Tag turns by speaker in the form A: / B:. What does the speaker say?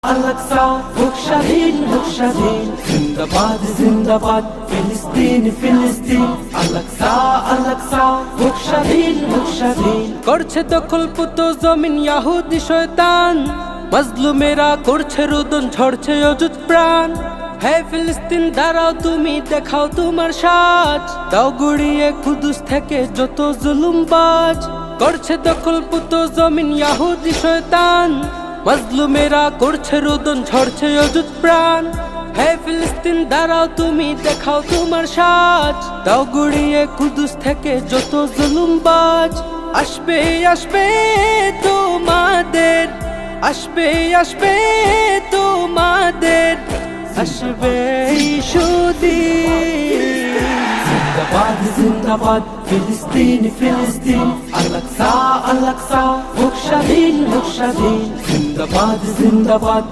A: Al-Aqsa, hook Shaheen, Zindabad, Zindabad, Filistin, Filistin, Al-Aqsa, Al-Aqsa, hook Shaheen,
B: করছে দখল পুতো জমিন ইয়াহুদি শয়তান, মাজলুমেরা করছে রোদন, ঝরছে অযুত প্রাণ। হে ফিলিস্তিন দাঁড়াও, তুমি দেখাও তোমার সাজ, দাও গুড়িয়ে কুদুস থেকে যত জুলুমবাজ। করছে দখল পুতো জমিন ইয়াহুদি শয়তান, মাজলুমেরা করছে রোদন, ঝরছে অযুত প্রাণ। হে ফিলিস্তিন দাঁড়াও, তুমি দেখাও তোমার সাজ, দাও গুড়িয়ে কুদুস থেকে যত জুলুমবাজ। আসবে আসবে তোমাদের, আসবে আসবে তোমাদের, আসবে সুদিন।
A: Zindabad, Zindabad, Filistin, Filistin, Al-Aqsa, Al-Aqsa, hook Shaheen, Zindabad, Zindabad.